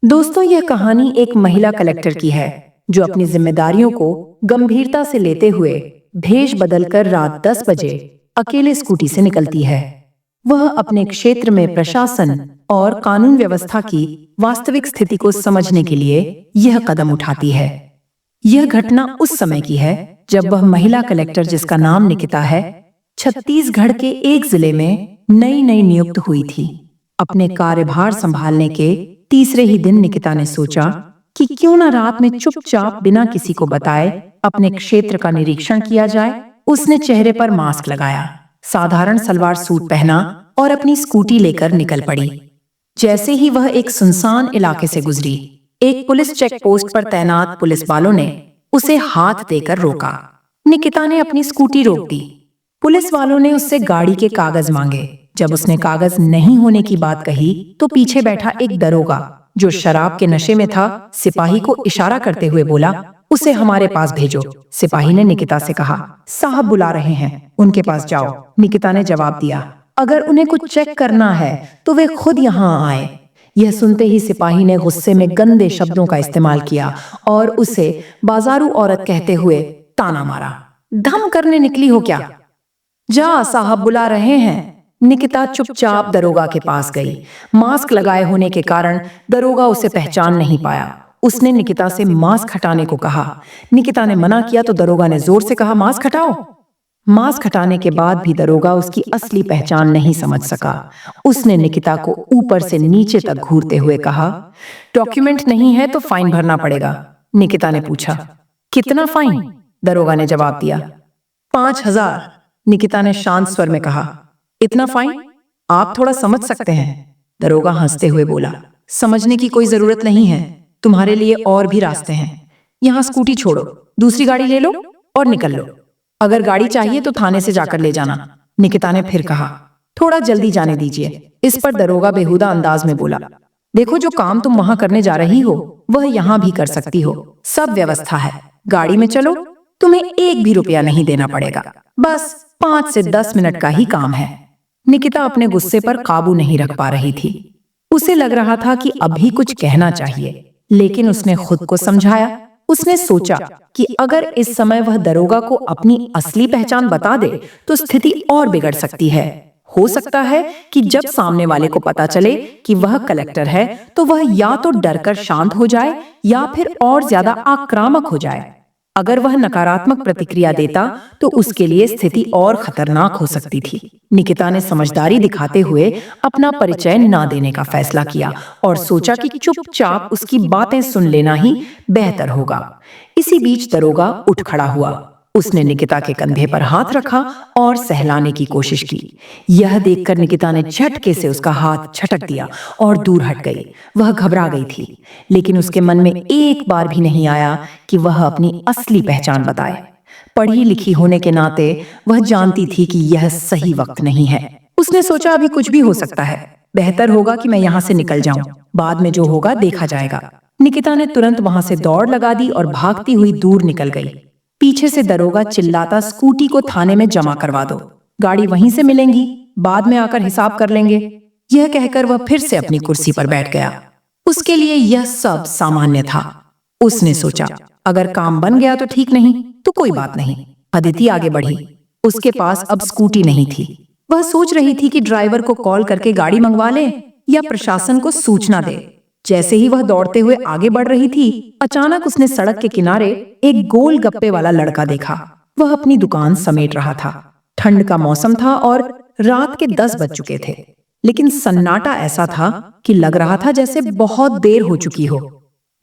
दोस्तों, यह कहानी एक महिला कलेक्टर की है जो अपनी जिम्मेदारियों को गंभीरता से लेते हुए भेष बदलकर रात 10 बजे अकेले स्कूटी से निकलती है। वह अपने क्षेत्र में प्रशासन और कानून व्यवस्था की वास्तविक स्थिति को समझने के लिए यह कदम उठाती है। यह घटना उस समय की है जब वह महिला कलेक्टर, जिसका नाम निकिता है, छत्तीसगढ़ के एक जिले में नई नई नियुक्त हुई थी। अपने कार्यभार संभालने के तीसरे ही दिन निकिता ने सोचा कि क्यों न रात में चुपचाप बिना किसी को बताए अपने क्षेत्र का निरीक्षण किया जाए। उसने चेहरे पर मास्क लगाया, साधारण सलवार सूट पहना और अपनी स्कूटी लेकर निकल पड़ी। जैसे ही वह एक सुनसान इलाके से गुजरी, एक पुलिस चेक पोस्ट पर तैनात पुलिस वालों ने उसे हाथ देकर रोका। निकिता ने अपनी स्कूटी रोक दी। पुलिस वालों ने उससे गाड़ी के कागज मांगे। जब उसने कागज नहीं होने की बात कही तो पीछे बैठा एक दरोगा, जो शराब के नशे में था, सिपाही को इशारा करते हुए बोला, उसे हमारे पास भेजो। सिपाही ने निकिता से कहा, साहब बुला रहे हैं, उनके पास जाओ। निकिता ने जवाब दिया, अगर उन्हें कुछ चेक करना है तो वे खुद यहाँ आए। यह सुनते ही सिपाही ने गुस्से में गंदे शब्दों का इस्तेमाल किया और उसे बाजारू औरत कहते हुए ताना मारा। धम करने निकली हो क्या? जा, साहब बुला रहे हैं। निकिता चुपचाप दरोगा के पास गई। मास्क लगाए होने के कारण दरोगा उसे पहचान नहीं पाया। उसने निकिता से मास्क हटाने को कहा। निकिता ने मना किया तो दरोगा ने जोर से कहा, मास्क हटाओ। मास्क हटाने के बाद भी दरोगा उसकी असली पहचान नहीं समझ सका। उसने निकिता को ऊपर से नीचे तक घूरते हुए कहा, डॉक्यूमेंट नहीं है तो फाइन भरना पड़ेगा। निकिता ने पूछा, कितना फाइन? दरोगा ने जवाब दिया, 5,000। निकिता ने शांत स्वर में कहा, इतना फाइन? आप थोड़ा समझ सकते हैं। दरोगा हंसते हुए बोला, समझने की कोई जरूरत नहीं है, तुम्हारे लिए और भी रास्ते हैं। यहाँ स्कूटी छोड़ो, दूसरी गाड़ी ले लो और निकल लो। अगर गाड़ी चाहिए तो थाने से जाकर ले जाना। निकिता ने फिर कहा, थोड़ा जल्दी जाने दीजिए। इस पर दरोगा बेहुदा अंदाज में बोला, देखो, जो काम तुम वहां करने जा रही हो वह यहाँ भी कर सकती हो। सब व्यवस्था है, गाड़ी में चलो, तुम्हें 1 भी रुपया नहीं देना पड़ेगा। बस 5 से 10 मिनट का ही काम है। निकिता अपने गुस्से पर काबू नहीं रख पा रही थी। उसे लग रहा था कि अभी कुछ कहना चाहिए, लेकिन उसने खुद को समझाया। उसने सोचा कि अगर इस समय वह दरोगा को अपनी असली पहचान बता दे तो स्थिति और बिगड़ सकती है। हो सकता है कि जब सामने वाले को पता चले कि वह कलेक्टर है तो वह या तो डरकर शांत हो जाए या फिर और ज्यादा आक्रामक हो जाए। अगर वह नकारात्मक प्रतिक्रिया देता तो उसके लिए स्थिति और खतरनाक हो सकती थी। निकिता ने समझदारी दिखाते हुए अपना परिचय न देने का फैसला किया और सोचा कि चुपचाप उसकी बातें सुन लेना ही बेहतर होगा। इसी बीच दरोगा उठ खड़ा हुआ। उसने निकिता के कंधे पर हाथ रखा और सहलाने की कोशिश की। यह देखकर निकिता ने झटके से उसका हाथ झटक दिया और दूर हट गई। वह घबरा गई थी, लेकिन उसके मन में एक बार भी नहीं आया कि वह अपनी असली पहचान बताए। पढ़ी लिखी होने के नाते वह जानती थी कि यह सही वक्त नहीं है। उसने सोचा, अभी कुछ भी हो सकता है, बेहतर होगा कि मैं यहाँ से निकल जाऊं, बाद में जो होगा देखा जाएगा। निकिता ने तुरंत वहां से दौड़ लगा दी और भागती हुई दूर निकल गई। पीछे से दरोगा चिल्लाता, स्कूटी को थाने में जमा करवा दो, गाड़ी वहीं से मिलेंगी, बाद में आकर हिसाब कर लेंगे। यह कहकर वह फिर से अपनी कुर्सी पर बैठ गया। उसके लिए यह सब सामान्य था। उसने सोचा, अगर काम बन गया तो ठीक, नहीं तो कोई बात नहीं। अदिति आगे बढ़ी। उसके पास अब स्कूटी नहीं थी। वह सोच रही थी कि ड्राइवर को कॉल करके गाड़ी मंगवा ले या प्रशासन को सूचना दे। जैसे ही वह दौड़ते हुए आगे बढ़ रही थी, अचानक उसने सड़क के किनारे एक गोल गप्पे वाला लड़का देखा। वह अपनी दुकान समेट रहा था। ठंड का मौसम था और रात के 10 बज चुके थे, लेकिन सन्नाटा ऐसा था कि लग रहा था जैसे बहुत देर हो चुकी हो।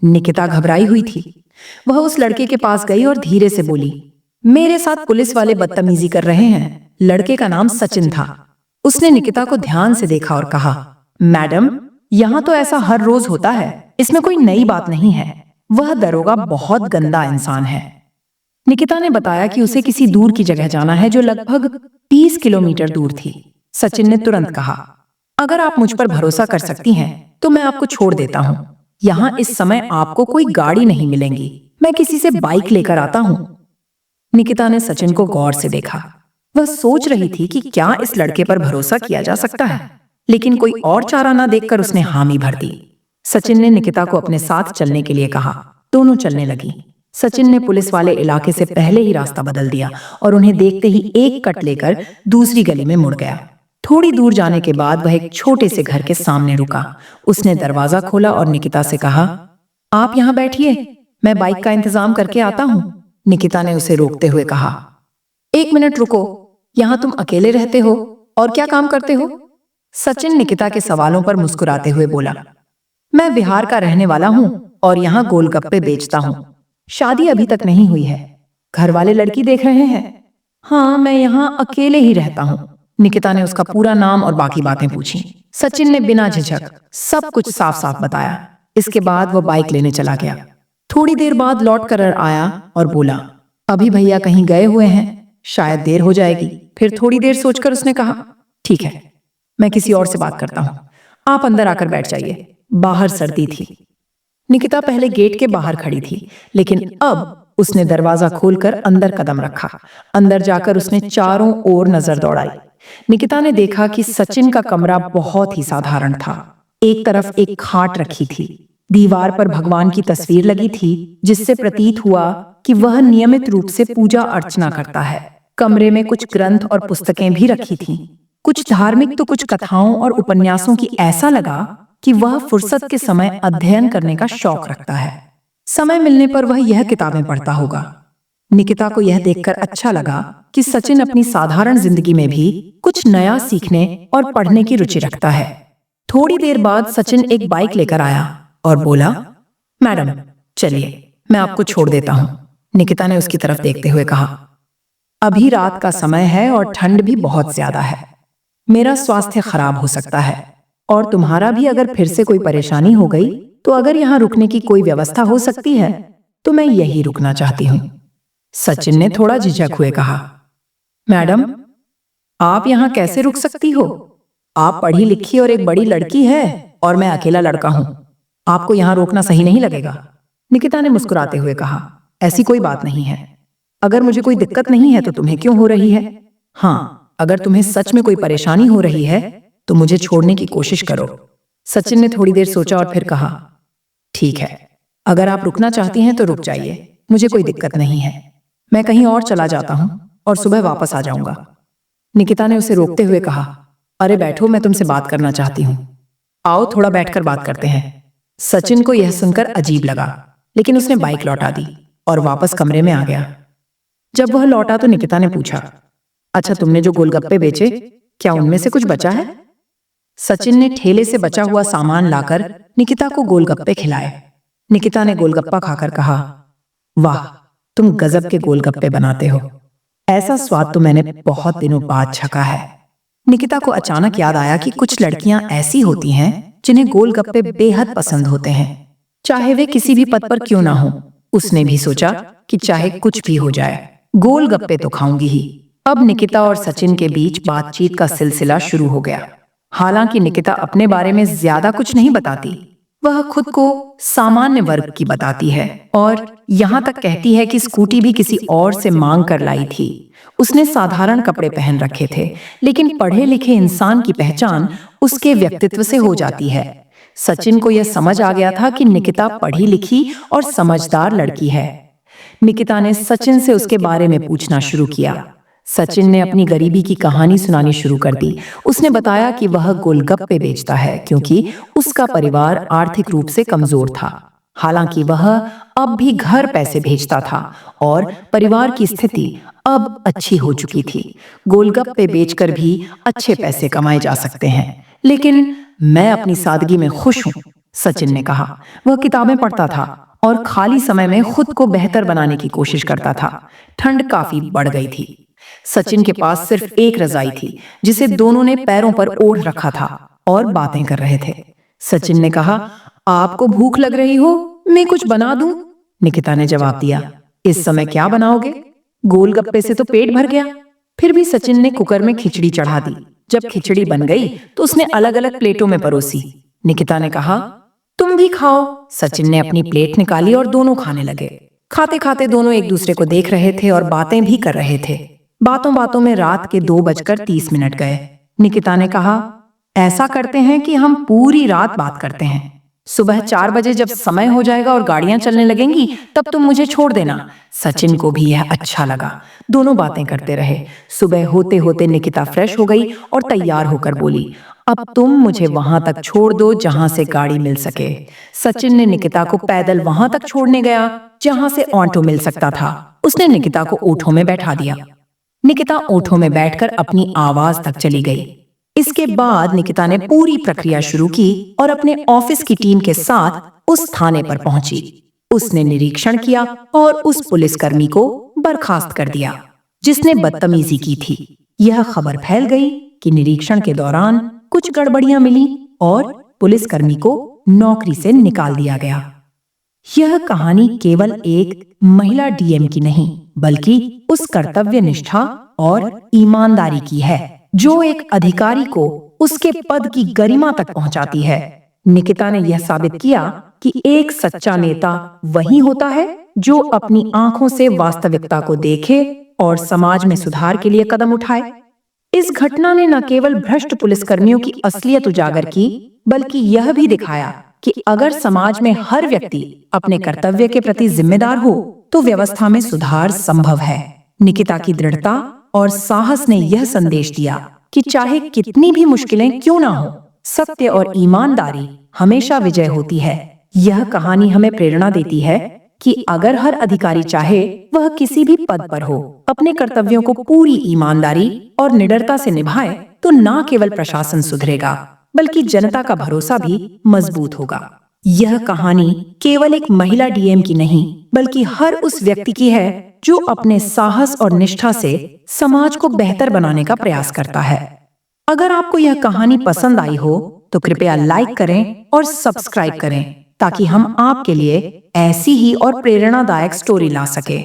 निकिता घबराई हुई थी। वह उस लड़के के पास गई और धीरे से बोली, मेरे साथ पुलिस वाले बदतमीजी कर रहे हैं। लड़के का नाम सचिन था। उसने निकिता को ध्यान से देखा और कहा, मैडम, यहाँ तो ऐसा हर रोज होता है, इसमें कोई नई बात नहीं है। वह दरोगा बहुत गंदा इंसान है। निकिता ने बताया कि उसे किसी दूर की जगह जाना है जो लगभग 20 किलोमीटर दूर थी। सचिन ने तुरंत कहा, अगर आप मुझ पर भरोसा कर सकती हैं तो मैं आपको छोड़ देता हूँ। यहाँ इस समय आपको कोई गाड़ी नहीं मिलेंगी, मैं किसी से बाइक लेकर आता हूँ। निकिता ने सचिन को गौर से देखा। वह सोच रही थी कि क्या इस लड़के पर भरोसा किया जा सकता है, लेकिन कोई और चारा न देखकर उसने हामी भर दी। सचिन ने निकिता को अपने साथ चलने के लिए कहा। दोनों चलने लगी। सचिन ने पुलिस वाले इलाके से पहले ही रास्ता बदल दिया और उन्हें देखते ही एक कट लेकर दूसरी गली में मुड़ गया। थोड़ी दूर जाने के बाद वह एक छोटे से घर के सामने रुका। उसने दरवाजा खोला और निकिता से कहा, आप यहाँ बैठिए, मैं बाइक का इंतजाम करके आता हूँ। निकिता ने उसे रोकते हुए कहा, एक मिनट रुको, यहाँ तुम अकेले रहते हो और क्या काम करते हो? सचिन निकिता के सवालों पर मुस्कुराते हुए बोला, मैं बिहार का रहने वाला हूँ और यहाँ गोलगप्पे बेचता हूँ। शादी अभी तक नहीं हुई है। घर वाले लड़की देख रहे हैं। हाँ, मैं यहाँ अकेले ही रहता हूँ। निकिता ने उसका पूरा नाम और बाकी बातें पूछी। सचिन ने बिना झिझक सब कुछ साफ साफ बताया। इसके बाद वो बाइक लेने चला गया। थोड़ी देर बाद लौट कर आया और बोला, अभी भैया कहीं गए हुए हैं, शायद देर हो जाएगी। फिर थोड़ी देर सोचकर उसने कहा, ठीक है, मैं किसी और से बात करता हूँ, आप अंदर आकर बैठ जाइए। बाहर सर्दी थी। निकिता पहले गेट के बाहर खड़ी थी, लेकिन अब उसने दरवाजा खोलकर अंदर कदम रखा। अंदर जाकर उसने चारों ओर नजर दौड़ाई। निकिता ने देखा कि सचिन का कमरा बहुत ही साधारण था। एक तरफ एक खाट रखी थी। दीवार पर भगवान की तस्वीर लगी थी, जिससे प्रतीत हुआ कि वह नियमित रूप से पूजा अर्चना करता है। कमरे में कुछ ग्रंथ और पुस्तकें भी रखी थीं। कुछ धार्मिक तो कुछ कथाओं और उपन्यासों की। ऐसा लगा कि वह फुर्सत के समय अध्ययन करने का शौक रखता है। समय मिलने पर वह यह किताबें पढ़ता होगा। निकिता को यह देखकर अच्छा लगा कि सचिन अपनी साधारण जिंदगी में भी कुछ नया सीखने और पढ़ने की रुचि रखता है। थोड़ी देर बाद सचिन एक बाइक लेकर आया और बोला, मैडम चलिए, मैं आपको छोड़ देता हूँ। निकिता ने उसकी तरफ देखते हुए कहा, अभी रात का समय है और ठंड भी बहुत ज्यादा है। मेरा स्वास्थ्य खराब हो सकता है और तुम्हारा भी अगर फिर से कोई परेशानी हो गई तो अगर यहाँ रुकने की कोई व्यवस्था हो सकती है तो मैं यही रुकना चाहती हूँ। सचिन ने थोड़ा झिझक हुए कहा, मैडम आप यहाँ कैसे रुक सकती हो? आप पढ़ी लिखी और एक बड़ी लड़की है और मैं अकेला लड़का हूँ। आपको यहाँ रोकना सही नहीं लगेगा। निकिता ने मुस्कुराते हुए कहा, ऐसी कोई बात नहीं है। अगर मुझे कोई दिक्कत नहीं है तो तुम्हें क्यों हो रही है? हाँ, अगर तुम्हें सच में कोई परेशानी हो रही है तो मुझे छोड़ने की कोशिश करो। सचिन ने थोड़ी देर सोचा और फिर कहा, ठीक है, अगर आप रुकना चाहती हैं तो रुक जाइए, मुझे कोई दिक्कत नहीं है। मैं कहीं और चला जाता हूँ और सुबह वापस आ जाऊंगा। निकिता ने उसे रोकते हुए कहा, अरे बैठो, मैं तुमसे बात करना चाहती हूँ। आओ थोड़ा बैठकर बात करते हैं। सचिन को यह सुनकर अजीब लगा, लेकिन उसने बाइक लौटा दी और वापस कमरे में आ गया। जब वह लौटा तो निकिता ने पूछा, अच्छा तुमने जो गोलगप्पे बेचे, क्या उनमें से कुछ बचा है? सचिन ने ठेले से बचा हुआ सामान लाकर निकिता को गोलगप्पे खिलाए। निकिता ने गोलगप्पा खाकर कहा, वाह, तुम गजब के गोलगप्पे बनाते हो। ऐसा स्वाद तो मैंने बहुत दिनों बाद चखा है। निकिता को अचानक याद आया कि कुछ लड़कियां ऐसी होती हैं जिन्हें गोलगप्पे बेहद पसंद होते हैं, चाहे वे किसी भी पद पर क्यों ना हो। उसने भी सोचा कि चाहे कुछ भी हो जाए, गोलगप्पे तो खाऊंगी ही। अब निकिता और सचिन के बीच बातचीत का सिलसिला शुरू हो गया। हालांकि निकिता अपने बारे में ज्यादा कुछ नहीं बताती, वह खुद को सामान्य वर्ग की बताती है और यहाँ तक कहती है कि स्कूटी भी किसी और से मांग कर लाई थी। उसने साधारण कपड़े पहन रखे थे, लेकिन पढ़े लिखे इंसान की पहचान उसके व्यक्तित्व से हो जाती है। सचिन को यह समझ आ गया था कि निकिता पढ़ी लिखी और समझदार लड़की है। निकिता ने सचिन से उसके बारे में पूछना शुरू किया। सचिन ने अपनी गरीबी की कहानी सुनानी शुरू कर दी। उसने बताया कि वह गोलगप्पे बेचता है क्योंकि उसका परिवार आर्थिक रूप से कमजोर था। हालांकि वह अब भी घर पैसे भेजता था और परिवार की स्थिति अब अच्छी हो चुकी थी। गोलगप्पे बेचकर भी अच्छे पैसे कमाए जा सकते हैं, लेकिन मैं अपनी सादगी में खुश हूँ, सचिन ने कहा। वह किताबें पढ़ता था और खाली समय में खुद को बेहतर बनाने की कोशिश करता था। ठंड काफी बढ़ गई थी। सचिन के पास सिर्फ एक रजाई थी, जिसे दोनों ने पैरों पर ओढ़ रखा था और बातें कर रहे थे। सचिन ने कहा, आपको भूख लग रही हो, मैं कुछ बना दूं? निकिता ने जवाब दिया, इस समय क्या बनाओगे? गोलगप्पे से तो पेट भर गया। फिर भी सचिन ने कुकर में खिचड़ी चढ़ा दी। जब खिचड़ी बन गई तो उसने अलग अलग प्लेटों में परोसी। निकिता ने कहा, तुम भी खाओ। सचिन ने अपनी प्लेट निकाली और दोनों खाने लगे। खाते खाते दोनों एक दूसरे को देख रहे थे और बातें भी कर रहे थे। बातों बातों में रात के 2:30 गए। निकिता ने कहा, ऐसा करते हैं कि हम पूरी रात बात करते हैं। सुबह 4 बजे जब समय हो जाएगा और गाड़ियां चलने लगेंगी तब तुम मुझे छोड़ देना। सचिन को भी यह अच्छा लगा। दोनों बातें करते रहे। सुबह होते होते निकिता फ्रेश हो गई और तैयार होकर बोली, अब तुम मुझे वहां तक छोड़ दो जहां से गाड़ी मिल सके। सचिन ने निकिता को पैदल वहां तक छोड़ने गया जहां से ऑटो मिल सकता था। उसने निकिता को ओठों में बैठा दिया। निकिता ओठों में बैठकर अपनी आवाज तक चली गई। इसके बाद निकिता ने पूरी प्रक्रिया शुरू की और अपने ऑफिस की टीम के साथ उस थाने पर पहुंची। उसने निरीक्षण किया और उस पुलिसकर्मी को बर्खास्त कर दिया जिसने बदतमीजी की थी। यह खबर फैल गई कि निरीक्षण के दौरान कुछ गड़बड़ियां मिली और पुलिसकर्मी को नौकरी से निकाल दिया गया। यह कहानी केवल एक महिला डीएम की नहीं बल्कि उस कर्तव्य निष्ठा और ईमानदारी की है जो एक अधिकारी को उसके पद की गरिमा तक पहुंचाती है। निकिता ने यह साबित किया कि एक सच्चा नेता वही होता है जो अपनी आंखों से वास्तविकता को देखे और समाज में सुधार के लिए कदम उठाए। इस घटना ने न केवल भ्रष्ट पुलिसकर्मियों की असलियत उजागर की बल्कि यह भी दिखाया कि अगर समाज में हर व्यक्ति अपने कर्तव्य के प्रति जिम्मेदार हो तो व्यवस्था में सुधार संभव है। निकिता की दृढ़ता और साहस ने यह संदेश दिया कि चाहे कितनी भी मुश्किलें क्यों ना हो, सत्य और ईमानदारी हमेशा विजय होती है। यह कहानी हमें प्रेरणा देती है कि अगर हर अधिकारी चाहे वह किसी भी पद पर हो, अपने कर्तव्यों को पूरी ईमानदारी और निडरता से निभाए तो न केवल प्रशासन सुधरेगा बल्कि जनता का भरोसा भी मजबूत होगा। यह कहानी केवल एक महिला डीएम की नहीं बल्कि हर उस व्यक्ति की है जो अपने साहस और निष्ठा से समाज को बेहतर बनाने का प्रयास करता है। अगर आपको यह कहानी पसंद आई हो तो कृपया लाइक करें और सब्सक्राइब करें ताकि हम आपके लिए ऐसी ही और प्रेरणादायक स्टोरी ला सके।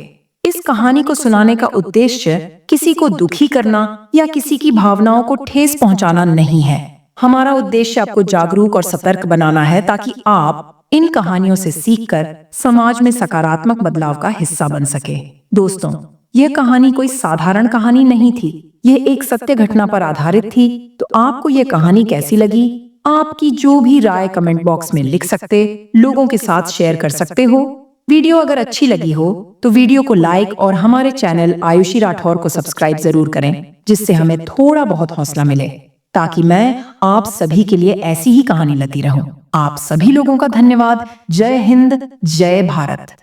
इस कहानी को सुनाने का उद्देश्य किसी को दुखी करना या किसी की भावनाओं को ठेस पहुंचाना नहीं है। हमारा उद्देश्य आपको जागरूक और सतर्क बनाना है ताकि आप इन कहानियों से सीखकर समाज में सकारात्मक बदलाव का हिस्सा बन सके। दोस्तों, यह कहानी कोई साधारण कहानी नहीं थी, यह एक सत्य घटना पर आधारित थी। तो आपको यह कहानी कैसी लगी? आपकी जो भी राय कमेंट बॉक्स में लिख सकते, लोगों के साथ शेयर कर सकते हो। वीडियो अगर अच्छी लगी हो तो वीडियो को लाइक और हमारे चैनल आयुषी राठौर को सब्सक्राइब जरूर करें जिससे हमें थोड़ा बहुत हौसला मिले ताकि मैं आप सभी के लिए ऐसी ही कहानी लाती रहूं। आप सभी लोगों का धन्यवाद। जय हिंद, जय भारत।